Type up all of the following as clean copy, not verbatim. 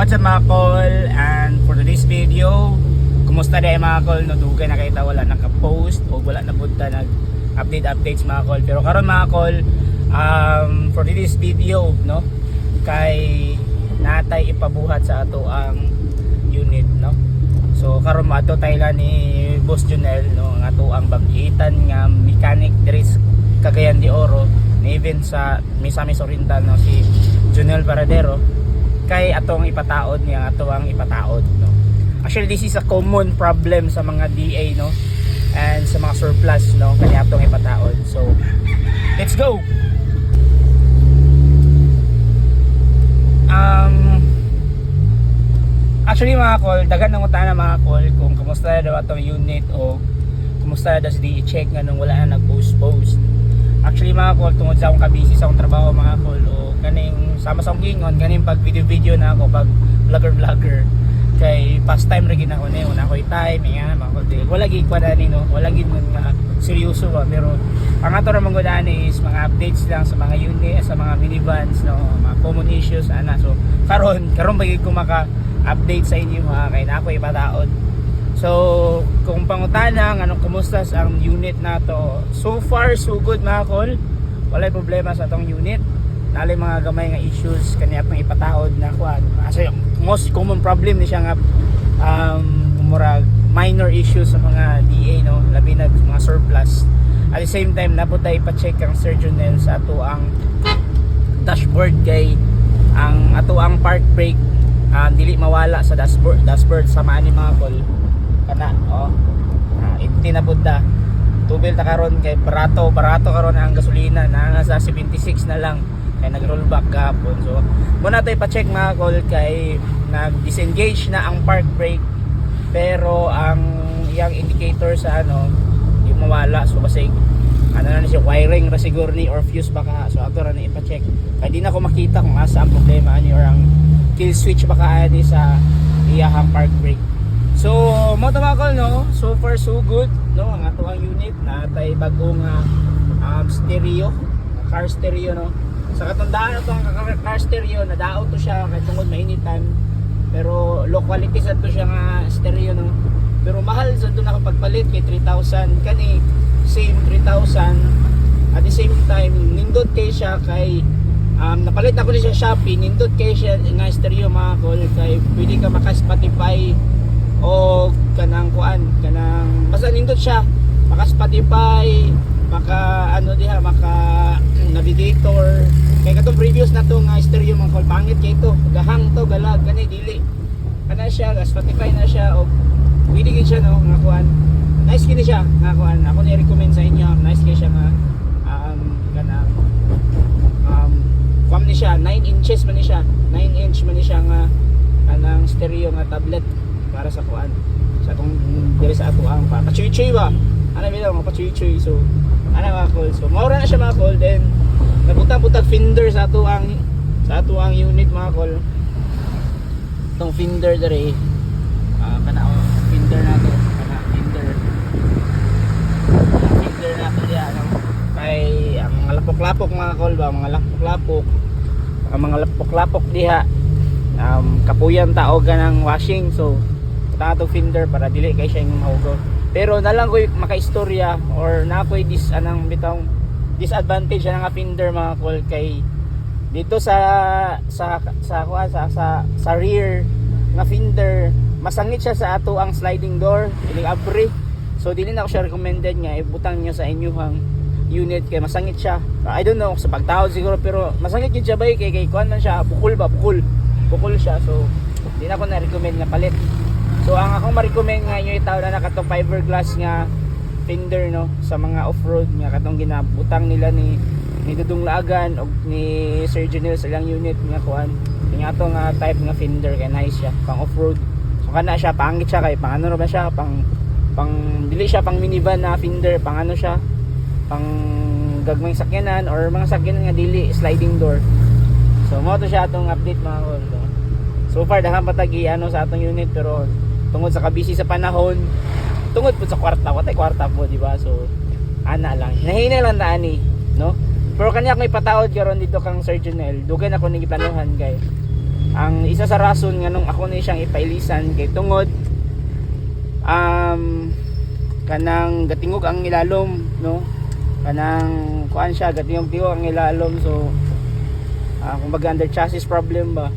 what's up mga kol? And for today's video, kumusta din mga kol? No, dugay na kita wala naka-post o wala na punta nag-updates mga kol. Pero karon mga kol, for today's video, no, kay natay ipabuhat sa ato ang unit, no. So karon maato tayo lang ni Boss Junel, no, ang ato ang bagitan nga mechanic diri Cagayan de Oro, ni event sa Misamis Oriental, no, si Junel Paradero. Kay atong ipataod niya, ato ang ipataod, no. Actually this is a common problem sa mga DA, no, and sa mga surplus, no, kanya atong ipataod. So let's go. Actually mga kol, dagan nang utana mga kol kung kumusta daw atong unit o kumusta daw sa DA check nga nung wala na nag-post. Actually mga kol, tungod sa akong kabisi sa akong trabaho mga kol, o kaning sama sa akong gingon, kaning pag video na ako, pag vlogger kay past time rin ako na yun, ako time nga mga kol, wala gig pa na no, wala gig nga seryoso ba, pero ang ato ramang gudaan is mga updates lang sa mga unit, sa mga minivans, no, mga common issues ana. So karon bagay ko maka-update sa inyo mga kay na ako ipataod. So kung pangutana anong kumusta ang unit nato, so far so good mga kol, wala problema sa atong unit. Nalay mga gamay nga issues kaniya atong ipataod na kuan. Kasi most common problem ni siya nga murag minor issues sa mga DA, no, labi na mga surplus. At the same time naputay pa-check ang Sir Junel sa ato ang dashboard kay ang ato ang park brake dili mawala sa dashboard sama ni mga kol kana itinabudda tubil ta karon kay barato karon ang gasolina na sa 76 na lang kay nag-roll back gapon. So muna tayo pa-check mga kol kay nag-disengage na ang park brake pero ang iyang indicator sa yung mawala. So basig na siya, wiring ra siguro ni or fuse baka. So ato ra ni ipa-check kay di na ko makita kung asa ang problema ani or ang kill switch baka ani sa iyahang park brake. So mo mga kol, no, so far so good, no, ang ato ang unit natay bagong stereo, car stereo, no. Sa katandaan ato ang car stereo na daot to siya kay tungod mainitan, pero low quality sa to siya nga stereo, no. Pero mahal sa to nakapagpalit kay 3,000 kani same 3,000. At the same time nindot kay siya kay napalit ako ni siya Shopee, nindot kay siya nga stereo mga kol kay pwede ka maka-Spotify o kanang kuan, kanang basta nindot siya maka-Spotify, maka maka navigator. Kay katong previous na to nga stereo mga kol, pangit kay ito, gahang to, galag kanay dili kana siya, Spotify na siya o pwede gid siya, no, nga kuan. Nice kini siya nga kuan, ako ni-recommend sa inyo. Nice kay siya nga kanang kam ni siya 9 inches man ni siya, 9 inch man ni siya nga kanang stereo nga tablet para sa kuan sa atong diri sa ato ang pachuy-chuy ba ana bilang mga pachuy-chuy. So ana mga kol, so maura na siya mga kol. Then nabutang-butang fender sa ato ang unit mga kol. Itong fender diri kana fender nato, kana fender nato diya, ano, kay ang mga lapok-lapok mga kol ba, mga lapok-lapok diha kapuyan ta og ganang washing. So tato fender para dili kay siya yung mahugo. Pero nalang ko makaistorya or na ko anang bitong disadvantage na nga fender mga kol kay dito sa rear nga fender masangit siya sa ato ang sliding door ining abri. So dili na ko siya recommended nga ibutang niyo sa inyong unit kay masangit siya. I don't know sa pagtawad siguro pero masangit yun siya ba kay kuan man siya, bukol siya. So di na ko na recommend nga palit. So ang akong ma-recommend nga inyo itaw na nakatong fiberglass nga fender, no, sa mga off-road nga katong ginabutang nila ni Dudong Laagan o ni Sir Junel sa ilang unit nga kuan. Nga to nga type nga fender kay nice siya pang off-road. So kana siya pangit siya kay pang ano ra ba siya, pang dili siya pang minivan na fender, pang ano siya, pang gagmayng sakyanan or mga sakyanan nga dili sliding door. So mo to siya atong update mga kol. So far dahan patagi sa atong unit pero tungod sa kabisi sa panahon, tungod po sa kwarta po, di ba? So ana lang nahina lang na ani, no. Pero kanya akong ipatawad karon dito kang Sir Junel, dugay na ko ning iplanuhan kay Ang isa sa rason nga nung ako ni siyang ipailisan kay tungod kanang gatingog ang ilalom, no, kanang kuan siya gatingog ang ilalom. So kumbaga under chassis problem ba,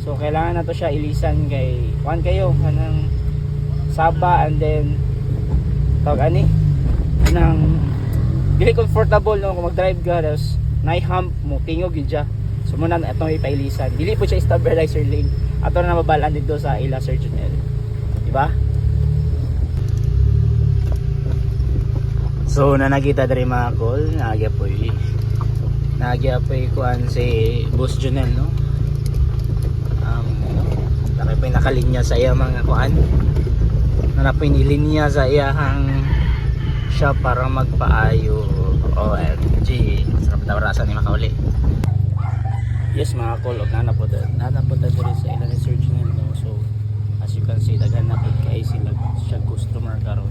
so kailangan na to siya ilisan kay kuan kayo kanang saba, and then tawag ani kanang dili comfortable, no, kung mag-drive ka tapos hump mo tingog yun siya. So muna na itong ipailisan, dili po siya stabilizer link ato na mabalaan dito sa ila surgeon, di ba? So na nakita diri mga call, nagya po kuan si Boss Junel, no. Laki po nakalinya sa iya mga kuan. Nanapoy nilinya sa iyang shop para magpaayo. OMG, sarap daw rasa ni makauli. Yes mga call, nanapo diri sa ila ni Sir Junel, no. So as you can see, daghan na po kay sila siya customer karon.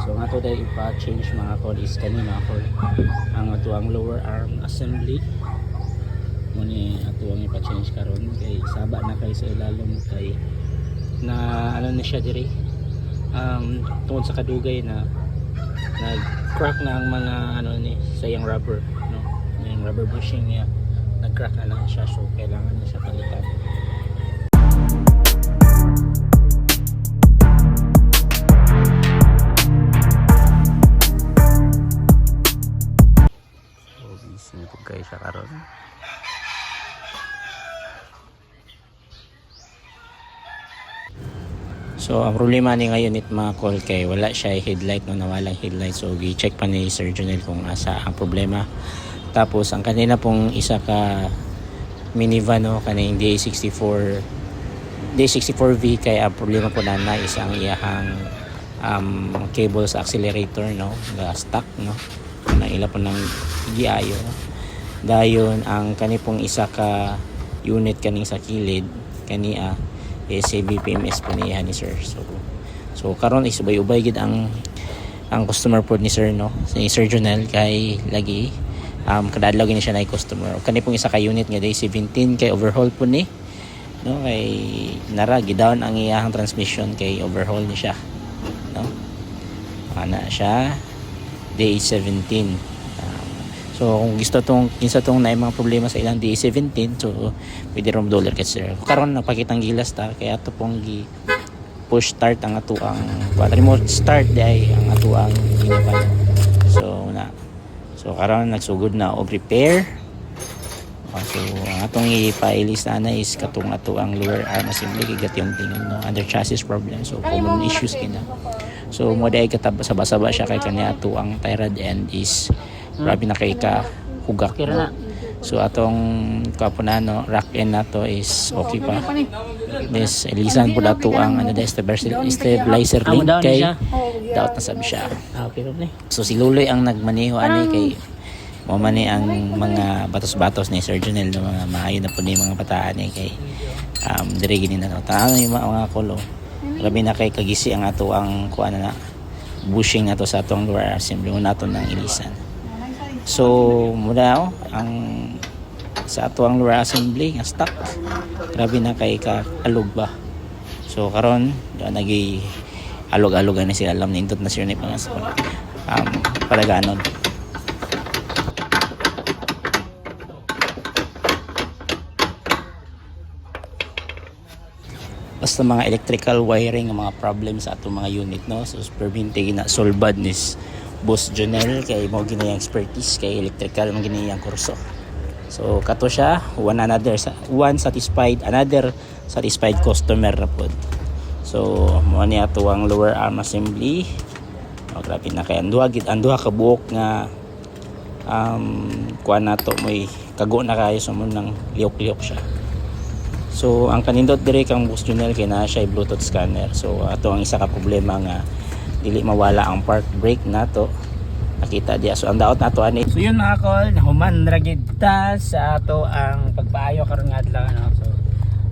So nga to dahil ipa-change mga call is kanina call ang atuang lower arm assembly muni atuang ipa-change karon kay saba na kay sa ilalom kay na ano na siya diri tungod sa kadugay na nag-crack na ang mga ano ni sa yung rubber, no, yung rubber bushing niya nag-crack na lang siya, so kailangan na siya palitan. Guys, siya karon. So ang problema ni ngayon it mga call kay wala siya headlight, no, nawalang headlight. So gi-check pa ni Sir Junel kung asa ang problema. Tapos ang kanina pong isa ka minivan, no, kaning D64V kay ang problema po na isang iyahang cable sa accelerator, no, ga stuck, no, na ila po ng giayo, no. Dayon ang kanipong isa ka unit kaning sa kilid kania is BPMS po niya ni sir. So karon is ubay-ubay gid ang customer po ni sir, no, si Sir Junel kay lagi kadadlaw gini siya na customer. Kanipong isa ka unit nga day 17 kay overhaul po ni, no, kay nara gidown ang iyang transmission kay overhaul ni siya, no, ana siya day 17. So kung kinsa tong na mga problema sa ilang D17, so pwede rom dollar kay sir. Karon napakitang gilas ta kaya ato pong gi push start ang atuang remote start day ang atuang ginapan. So karon nagsugod na og repair. So ang atong ipailis na is katong atuang lower arm assembly kay yung tingin, no, under chassis problem. So common issues kina. So mo day katab sa basa siya kay kanya atuang tie rod end is grabe na kay ka hugak. So atong kapunano rack end nato is okay pa. This elisan po dato ang stabilizer link kay daot na sabi siya. So si Luloy ang nagmaneho ani kay mo mani ang mga batos-batos ni Sir Junel, no, mga maayo na po ni mga bataan ni kay dire gini na tanan yung mga kolo. Grabe na kay kagisi ang ato ang kuan na bushing nato sa atong lower assembly nato ng ilisan. So muna ang sa ato ang lower assembly nga stock grabe na kay kaalog ba. So karon nagi alog-alogan ni sila, alam ni indot na sir ni pangas palaganon. Basta mga electrical wiring nga mga problem sa atong mga unit, no, so perminti na solbad ni Boss Junel kay mo ginayang expertise kay electrical mo ginayang kurso. So kato siya one satisfied customer na pod. So mo ni ato ang lower arm assembly. Grabe na kay anduha ka buok nga kuan nato moy kago na kayo sa nang liyok-liyok siya. So ang kanindot dire kang Boss Junel kay na siya Bluetooth scanner. So ato ang isa ka problema nga dili mawala ang park brake nato, nakita diya. So ang daot nato ani. So yun mga call, nahuman ra gid ta sa ato ang pagpaayo karon nga adlaw, no. So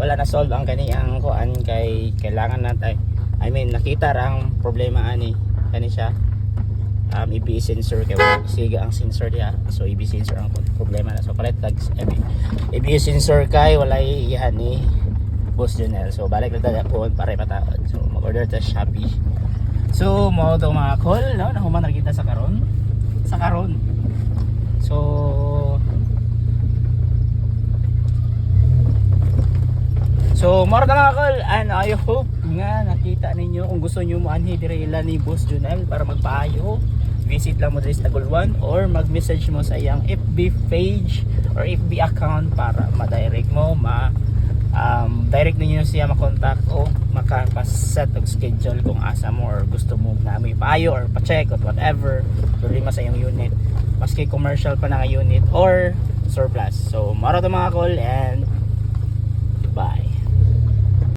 wala na solve ang kaniyang kuan kay kailangan natin, nakita ra ang problema ani kani siya EB sensor kay wala siga ang sensor diha. So EB sensor ang problema na. So palit tag EB sensor kay wala ihan ni Boss Jonel. So balik na tayo po para ipataod. So mag-order tayo sa Shopee. So mo to mga call, no? Nahuman na kita sa karon. So more ka mga call, and I hope nga nakita ninyo kung gusto nyo mo-anhi direla ni Boss Jonel para magpaayo. Visit lang mo dito sa Taguluan or mag-message mo sa iyang FB page or FB account para ma-direct mo, direct ninyo siya makontak o makapaset og schedule kung asa mo or gusto mo na may paayo or pa-check or whatever problema sa iyong unit, maski commercial pa na nga unit or surplus. So maro to mga call, and